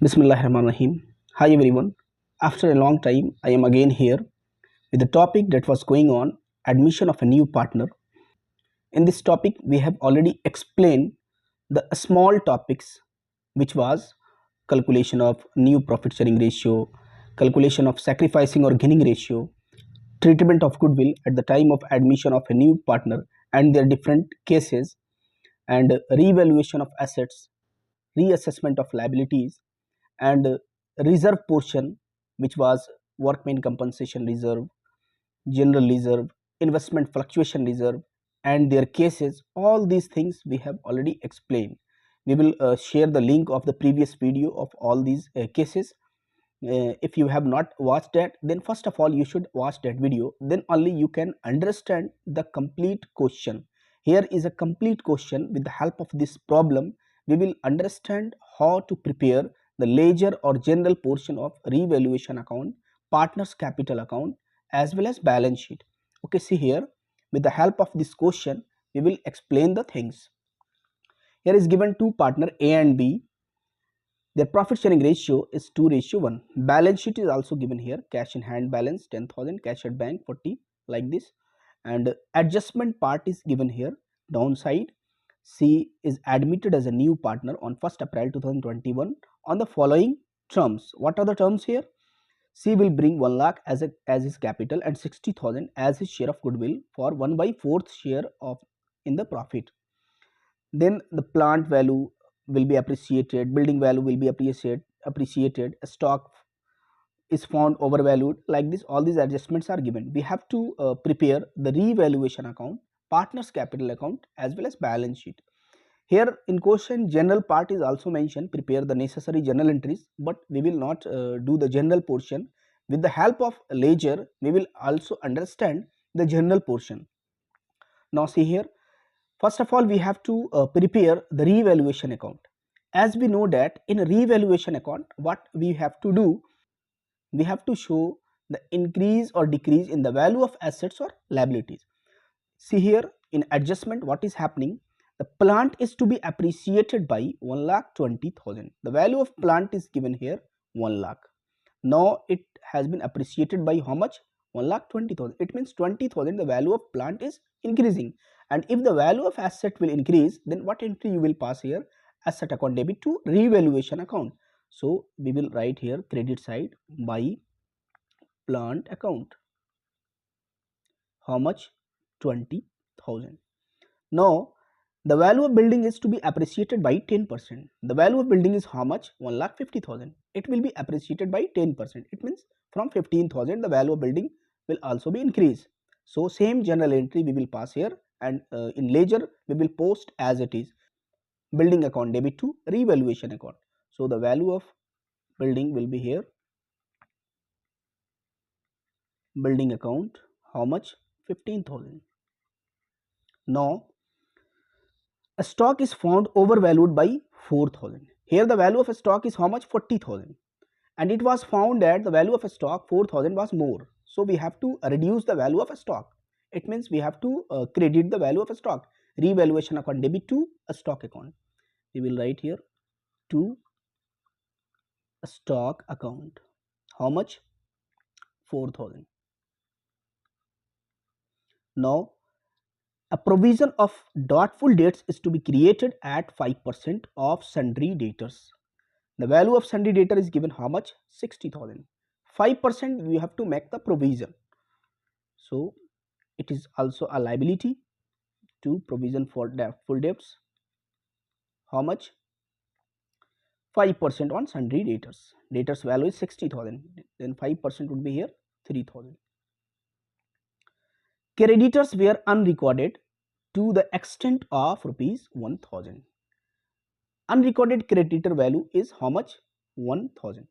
Bismillahirrahmanirrahim. Hi everyone. After a long time, I am again here with the topic that was going on admission of a new partner. In this topic, we have already explained the small topics which was calculation of new profit sharing ratio, calculation of sacrificing or gaining ratio, treatment of goodwill at the time of admission of a new partner and their different cases, and revaluation of assets, reassessment of liabilities, and reserve portion, which was workmen compensation reserve, general reserve, investment fluctuation reserve, and their cases. All these things we have already explained. We will share the link of the previous video of all these cases. If you have not watched that, then first of all you should watch that video, then only you can understand the complete question. Here is a complete question. With the help of this problem, we will understand how to prepare the ledger or general portion of revaluation account, partners capital account, as well as balance sheet. Okay, see here, with the help of this question we will explain the things. Here is given two partner A and B. Their profit sharing ratio is 2:1. Balance sheet is also given here. Cash in hand balance 10,000, cash at bank 40, like this. And adjustment part is given here. Downside, C is admitted as a new partner on 1st April 2021 on the following terms. What are the terms here? C will bring 1 lakh as his capital and 60,000 as his share of goodwill for 1/4 share of in the profit. Then the plant value will be appreciated, building value will be appreciated, stock is found overvalued, like this. All these adjustments are given. We have to prepare the revaluation account, partners capital account, as well as balance sheet. Here in question, general part is also mentioned. Prepare the necessary journal entries, but we will not do the general portion. With the help of ledger, we will also understand the general portion. Now see here, first of all, we have to prepare the revaluation account. As we know that in a revaluation account, what we have to do, we have to show the increase or decrease in the value of assets or liabilities. See here, in adjustment, what is happening? The plant is to be appreciated by 1,20,000. The value of plant is given here 1 lakh. Now it has been appreciated by how much? 1,20,000. It means 20,000. The value of plant is increasing. And if the value of asset will increase, then what entry you will pass here? Asset account debit to revaluation account. So we will write here credit side by plant account. How much? 20,000. Now the value of building is to be appreciated by 10%. The value of building is how much? 1,50,000. It will be appreciated by 10%. It means from 15,000 the value of building will also be increased. So same general entry we will pass here, and in ledger we will post as it is. Building account debit to revaluation account. So the value of building will be here. Building account, how much? 15,000. Now a stock is found overvalued by 4,000. Here the value of a stock is how much? 40,000. And it was found that the value of a stock 4,000 was more. So we have to reduce the value of a stock. It means we have to credit the value of a stock. Revaluation account debit to a stock account. We will write here to a stock account. How much? 4,000. Now a provision of doubtful debts is to be created at 5% of sundry debtors. The value of sundry debtor is given how much? 60,000. 5% you have to make the provision. So it is also a liability to provision for doubtful debts. How much? 5% on sundry debtors. Debtors value is 60,000. Then 5% would be here 3,000. Creditors were unrecorded to the extent of rupees 1,000. Unrecorded creditor value is how much? 1,000.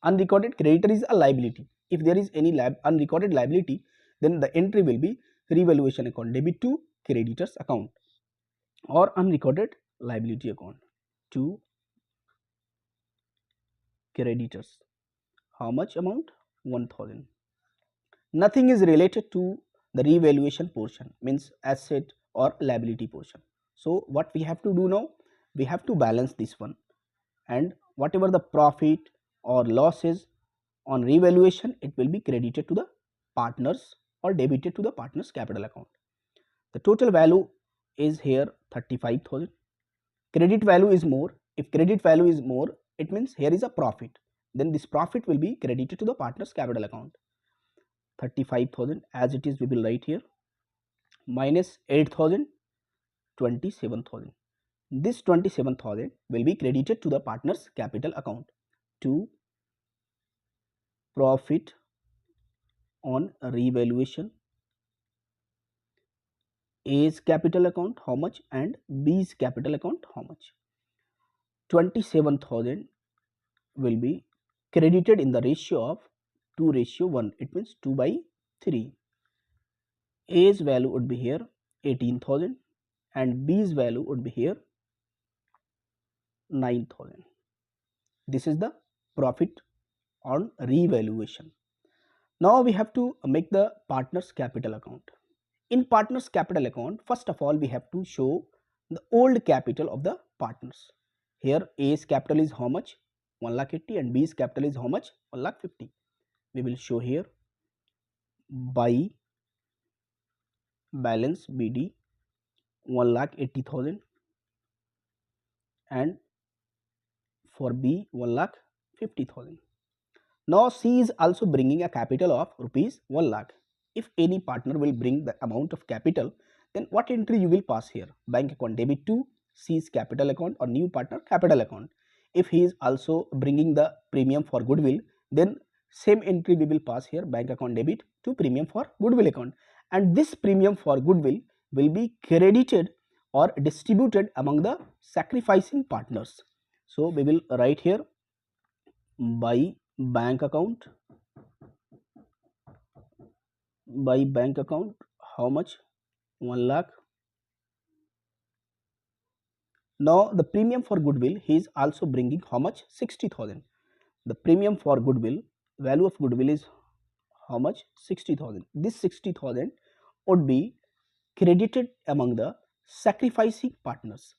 Unrecorded creditor is a liability. If there is any unrecorded liability, then the entry will be revaluation account debit to creditors account or unrecorded liability account to creditors. How much amount? 1,000. Nothing is related to the revaluation portion, means asset or liability portion. So what we have to do now? We have to balance this one. And whatever the profit or losses on revaluation, it will be credited to the partners or debited to the partners capital account. The total value is here 35,000. Credit value is more. If credit value is more, it means here is a profit. Then this profit will be credited to the partners capital account. 35,000 as it is, we will write here, minus 8,000, 27,000. This 27,000 will be credited to the partners capital account to profit on revaluation. A's capital account how much and B's capital account how much. 27,000 will be credited in the ratio of 2:1. It means 2/3. A's value would be here 18,000 and B's value would be here 9,000. This is the profit on revaluation. Now we have to make the partners capital account. In partners capital account, first of all we have to show the old capital of the partners. Here A's capital is how much? 1,80,000 and B's capital is how much? 1,50,000. We will show here by balance BD 1,80,000 and for B 1,50,000. Now C is also bringing a capital of rupees 1 lakh. If any partner will bring the amount of capital, then what entry you will pass here? Bank account debit to C's capital account or new partner capital account. If he is also bringing the premium for goodwill, then same entry we will pass here, bank account debit to premium for goodwill account, and this premium for goodwill will be credited or distributed among the sacrificing partners. So we will write here by bank account how much? 1 lakh. Now the premium for goodwill, he is also bringing how much? 60,000. The premium for goodwill, value of goodwill is how much? 60,000. This 60,000 would be credited among the sacrificing partners.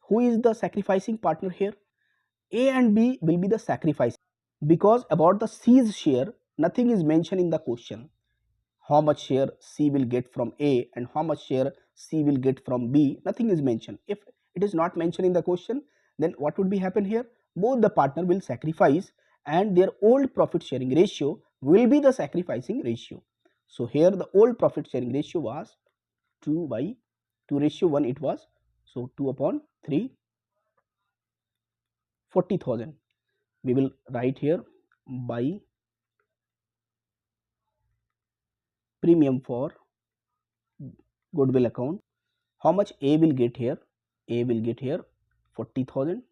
Who is the sacrificing partner here? A and B will be the sacrificing, because about the C's share nothing is mentioned in the question. How much share C will get from A and how much share C will get from B, nothing is mentioned. If it is not mentioned in the question, then what would be happen here? Both the partner will sacrifice and their old profit sharing ratio will be the sacrificing ratio. So here the old profit sharing ratio was 2:1 it was. So 2/3, 40,000. We will write here by premium for goodwill account. How much A will get here? A will get here 40,000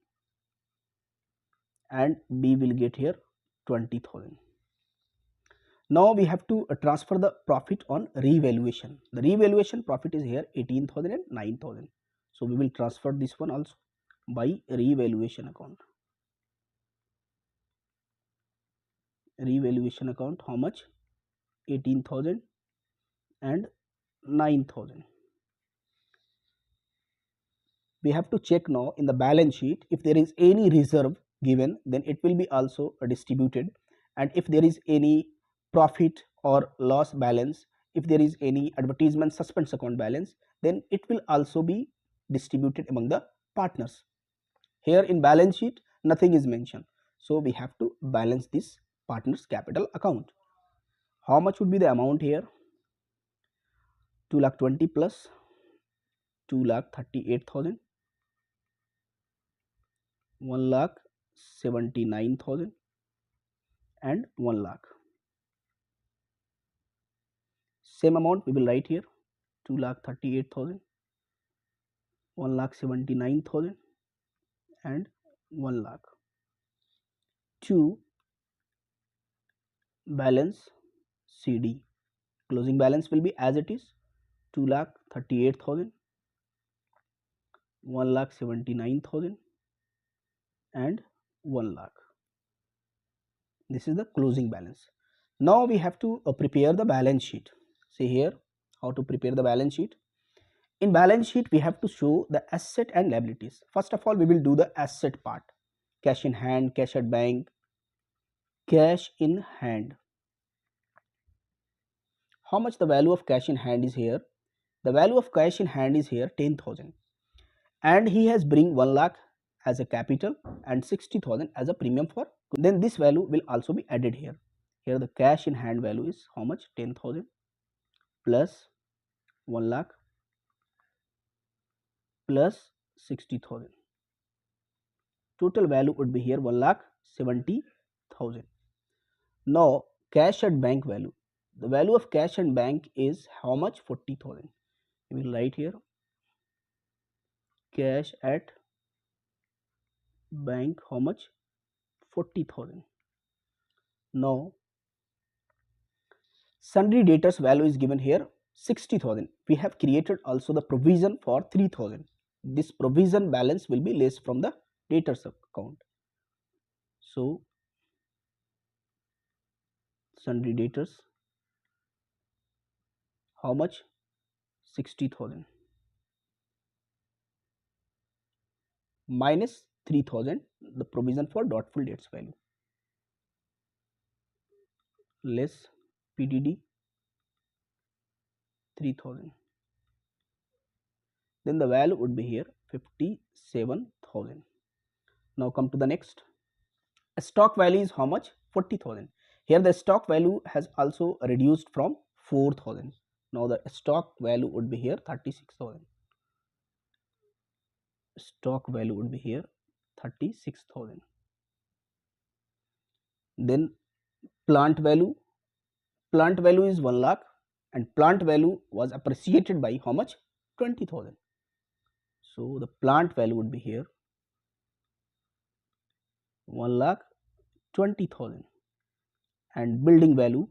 and B will get here 20,000. Now we have to transfer the profit on revaluation. The revaluation profit is here 18,000 and 9,000. So we will transfer this one also by revaluation account. Revaluation account how much? 18,000 and 9,000. We have to check now in the balance sheet if there is any reserve given, then it will be also distributed, and if there is any profit or loss balance, if there is any advertisement suspense account balance, then it will also be distributed among the partners. Here in balance sheet nothing is mentioned, so we have to balance this partners capital account. How much would be the amount here? 2,20,000 plus 2,38,000, 1,79,000 and 1 lakh. Same amount we will write here, 2,38,000, 1,79,000 and 1 lakh. To balance CD, closing balance will be as it is, 2,38,000, 1,79,000 and 1 lakh. This is the closing balance. Now we have to prepare the balance sheet. See here how to prepare the balance sheet. In balance sheet we have to show the asset and liabilities. First of all we will do the asset part. cash in hand, cash at bank, cash in hand. How much the value of cash in hand is here? The value of cash in hand is here 10,000, and he has bring 1 lakh as a capital and 60,000 as a premium for. Then this value will also be added here. Here the cash in hand value is how much? 10,000 plus 1 lakh plus 60,000. Total value would be here 1,70,000. Now cash at bank value. The value of cash at bank is how much? 40,000. We will write here cash at bank how much? 40,000. Now sundry debtors value is given here 60,000. We have created also the provision for 3,000. This provision balance will be less from the debtors account. So sundry debtors how much? 60,000 minus 3,000 the provision for doubtful debts value less PDD 3,000. Then the value would be here 57,000. Now come to the next. Stock value is how much? 40,000. Here the stock value has also reduced from 4,000. Now the stock value would be here 36,000. Stock value would be here 36,000. Then plant value. Plant value is 1 lakh and plant value was appreciated by how much? 20,000. So the plant value would be here 1,20,000, and building value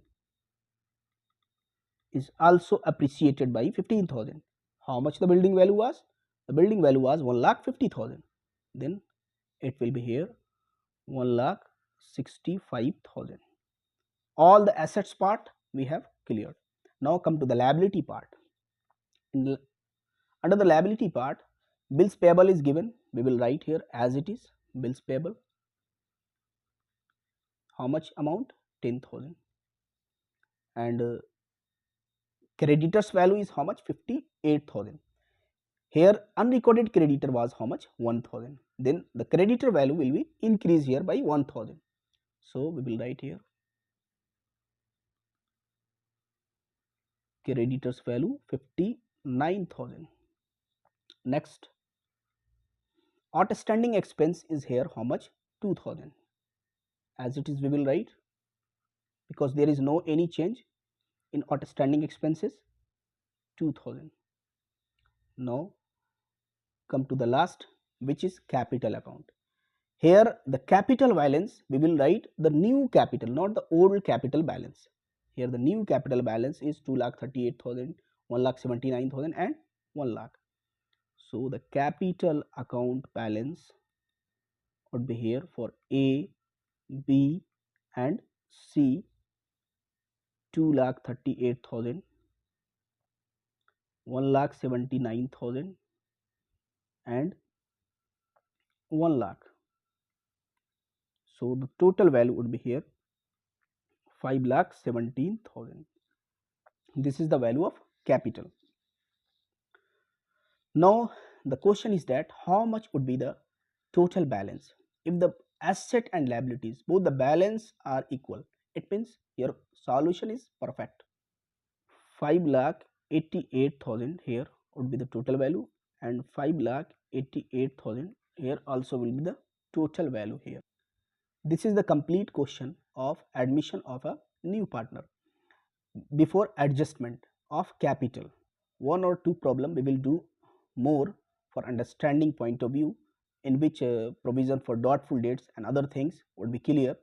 is also appreciated by 15,000. How much the building value was? The building value was 1,50,000. Then it will be here 1,65,000. All the assets part we have cleared. Now come to the liability part. Under the liability part, bills payable is given. We will write here as it is. Bills payable. How much amount? 10,000. And creditors value is how much? 58,000. Here unrecorded creditor was how much? 1,000. Then the creditor value will be increased here by 1,000. So we will write here creditors value 59,000. Next, outstanding expense is here how much? 2,000. As it is we will write, because there is no any change in outstanding expenses, 2,000. Now come to the last, which is capital account. Here the capital balance we will write the new capital, not the old capital balance. Here the new capital balance is 2,38,000, 1,79,000 and 1 lakh. So the capital account balance would be here for A, B and C 2,38,000, 1,79,000 and 1 lakh. So the total value would be here 5,17,000. This is the value of capital. Now the question is that how much would be the total balance if the asset and liabilities both the balance are equal? It means your solution is perfect. 5,88,000 here would be the total value, and 5,88,000 here also will be the total value here. This is the complete question of admission of a new partner. Before adjustment of capital, one or two problem we will do more for understanding point of view, in which provision for doubtful debts and other things would be clear.